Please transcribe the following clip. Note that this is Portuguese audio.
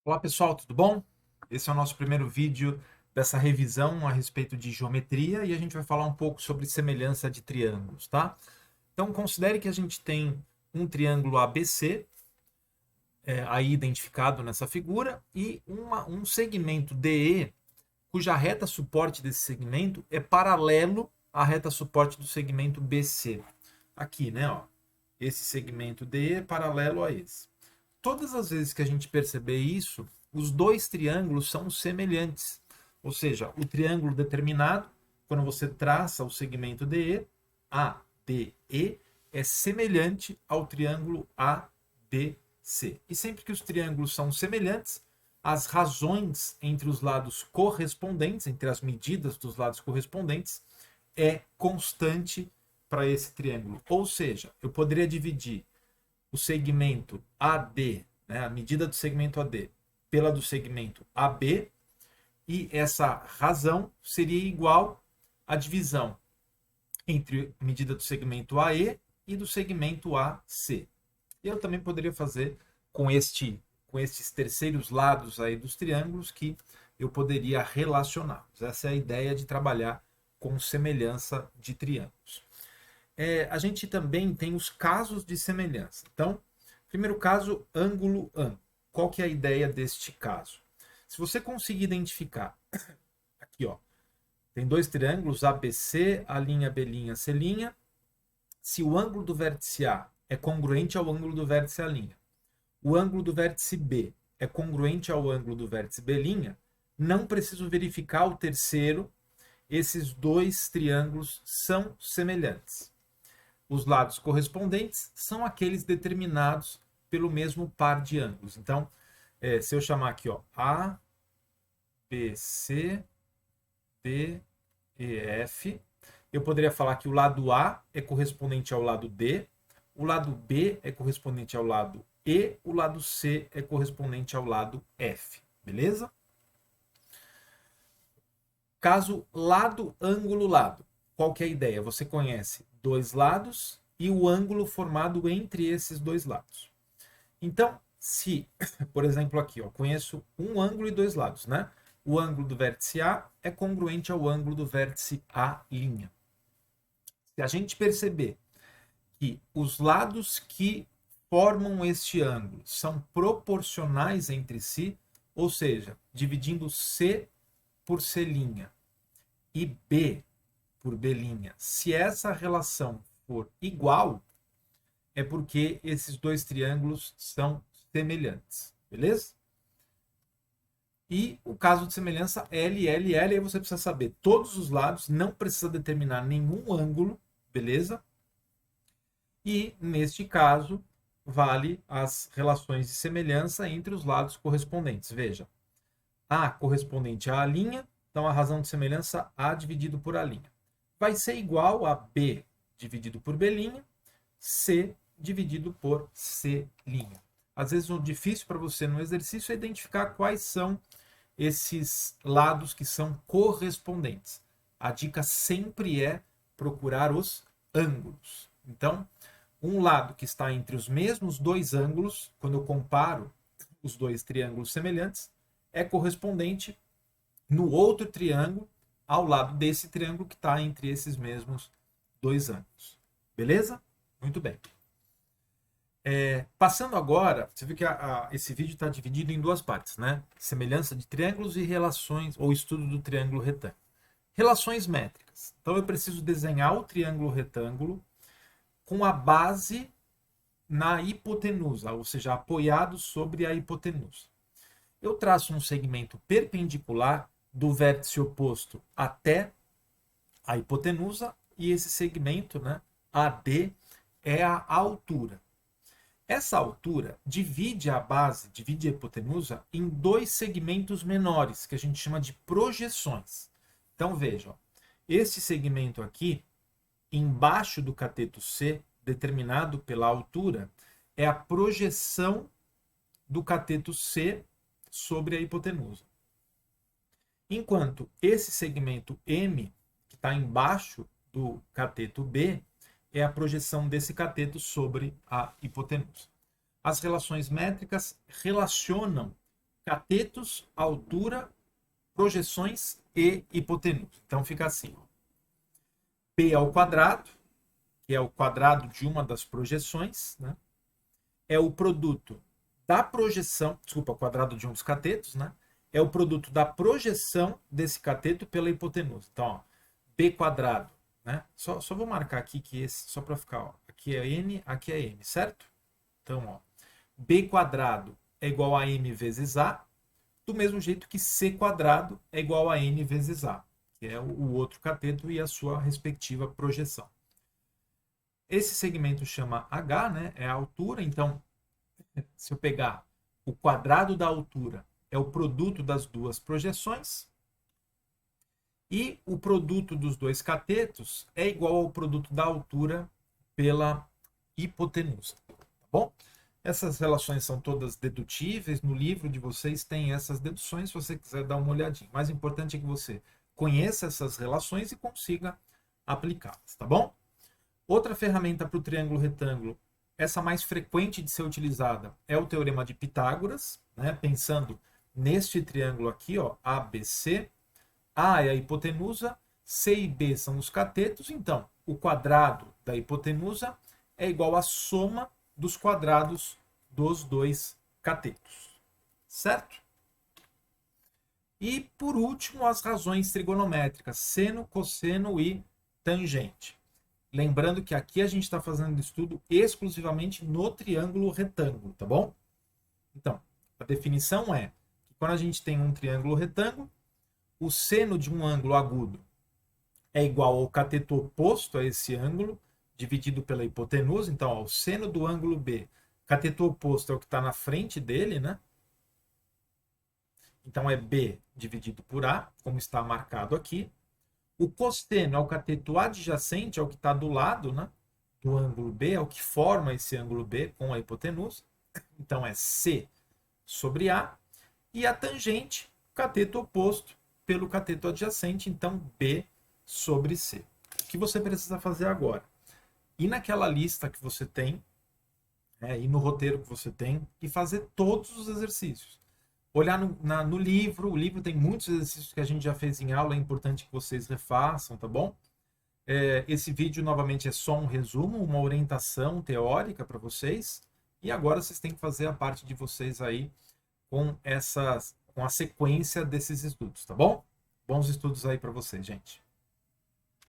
Olá pessoal, tudo bom? Esse é o nosso primeiro vídeo dessa revisão a respeito de geometria e a gente vai falar um pouco sobre semelhança de triângulos, tá? Então considere que a gente tem um triângulo ABC, aí identificado nessa figura, e um segmento DE, cuja reta suporte desse segmento é paralelo à reta suporte do segmento BC. Aqui, né? Ó, esse segmento DE é paralelo a esse. Todas as vezes que a gente perceber isso, os dois triângulos são semelhantes. Ou seja, o triângulo determinado, quando você traça o segmento DE, ADE, é semelhante ao triângulo ABC. E sempre que os triângulos são semelhantes, as razões entre os lados correspondentes, entre as medidas dos lados correspondentes, é constante para esse triângulo. Ou seja, eu poderia dividir o segmento AD, né, a medida do segmento AD, pela do segmento AB, e essa razão seria igual à divisão entre a medida do segmento AE e do segmento AC. Eu também poderia fazer com estes terceiros lados aí dos triângulos que eu poderia relacionar. Essa é a ideia de trabalhar com semelhança de triângulos. A gente também tem os casos de semelhança. Então, primeiro caso, ângulo-ângulo. Qual que é a ideia deste caso? Se você conseguir identificar, aqui ó, tem dois triângulos ABC, A', B', C'. Se o ângulo do vértice A é congruente ao ângulo do vértice A', o ângulo do vértice B é congruente ao ângulo do vértice B', não preciso verificar o terceiro, esses dois triângulos são semelhantes. Os lados correspondentes são aqueles determinados pelo mesmo par de ângulos. Então, se eu chamar aqui, ó, A, B, C, D, E, F, eu poderia falar que o lado A é correspondente ao lado D, o lado B é correspondente ao lado E, o lado C é correspondente ao lado F. Beleza? Caso lado, ângulo, lado. Qual que é a ideia? Você conhece dois lados e o ângulo formado entre esses dois lados. Então, se, por exemplo, aqui, ó, conheço um ângulo e dois lados, né? O ângulo do vértice A é congruente ao ângulo do vértice A'. Se a gente perceber que os lados que formam este ângulo são proporcionais entre si, ou seja, dividindo C por C' e B por B', se essa relação for igual, é porque esses dois triângulos são semelhantes, beleza? E o caso de semelhança L, L, L, aí você precisa saber todos os lados, não precisa determinar nenhum ângulo, beleza? E, neste caso, vale as relações de semelhança entre os lados correspondentes. Veja, A correspondente a A', então a razão de semelhança A dividido por A'. Vai ser igual a B dividido por B', C dividido por C'. Às vezes o difícil para você no exercício é identificar quais são esses lados que são correspondentes. A dica sempre é procurar os ângulos. Então, um lado que está entre os mesmos dois ângulos, quando eu comparo os dois triângulos semelhantes, é correspondente no outro triângulo ao lado desse triângulo que está entre esses mesmos dois ângulos. Beleza? Muito bem. Passando agora, você viu que esse vídeo está dividido em duas partes, né? Semelhança de triângulos e relações, ou estudo do triângulo retângulo. Relações métricas. Então eu preciso desenhar o triângulo retângulo com a base na hipotenusa, ou seja, apoiado sobre a hipotenusa. Eu traço um segmento perpendicular do vértice oposto até a hipotenusa e esse segmento, né, AD, é a altura. Essa altura divide a base, divide a hipotenusa em dois segmentos menores, que a gente chama de projeções. Então veja, ó, esse segmento aqui, embaixo do cateto C, determinado pela altura, é a projeção do cateto C sobre a hipotenusa. Enquanto esse segmento M, que está embaixo do cateto B, é a projeção desse cateto sobre a hipotenusa. As relações métricas relacionam catetos, altura, projeções e hipotenusa. Então fica assim, ó. P ao quadrado, que é o quadrado de uma das projeções, né? É o produto da projeção, desculpa, quadrado de um dos catetos, né? É o produto da projeção desse cateto pela hipotenusa. Então, ó, B quadrado, né? Só vou marcar aqui que esse, só para ficar, ó, aqui é N, aqui é M, certo? Então, ó, B quadrado é igual a M vezes A, do mesmo jeito que C quadrado é igual a N vezes A, que é o outro cateto e a sua respectiva projeção. Esse segmento chama H, né? É a altura, então se eu pegar o quadrado da altura, é o produto das duas projeções, e o produto dos dois catetos é igual ao produto da altura pela hipotenusa. Tá bom? Essas relações são todas dedutíveis. No livro de vocês tem essas deduções, se você quiser dar uma olhadinha. O mais importante é que você conheça essas relações e consiga aplicá-las, tá bom? Outra ferramenta para o triângulo retângulo, essa mais frequente de ser utilizada, é o teorema de Pitágoras, né? Pensando neste triângulo aqui, ó, ABC, A é a hipotenusa, C e B são os catetos, então o quadrado da hipotenusa é igual à soma dos quadrados dos dois catetos, certo? E, por último, as razões trigonométricas, seno, cosseno e tangente. Lembrando que aqui a gente está fazendo estudo exclusivamente no triângulo retângulo, tá bom? Então, a definição é que quando a gente tem um triângulo retângulo, o seno de um ângulo agudo é igual ao cateto oposto a esse ângulo, dividido pela hipotenusa. Então, ó, o seno do ângulo B, cateto oposto é o que está na frente dele, né? Então, é B dividido por A, como está marcado aqui. O cosseno é o cateto adjacente, é o que está do lado, né, do ângulo B, é o que forma esse ângulo B com a hipotenusa. Então é C sobre A. E a tangente, cateto oposto pelo cateto adjacente, então B sobre C. O que você precisa fazer agora? Ir naquela lista que você tem, ir no roteiro que você tem e fazer todos os exercícios. Olhar no livro, o livro tem muitos exercícios que a gente já fez em aula, é importante que vocês refaçam, tá bom? Esse vídeo, novamente, é só um resumo, uma orientação teórica para vocês, e agora vocês têm que fazer a parte de vocês aí com a sequência desses estudos, tá bom? Bons estudos aí para vocês, gente.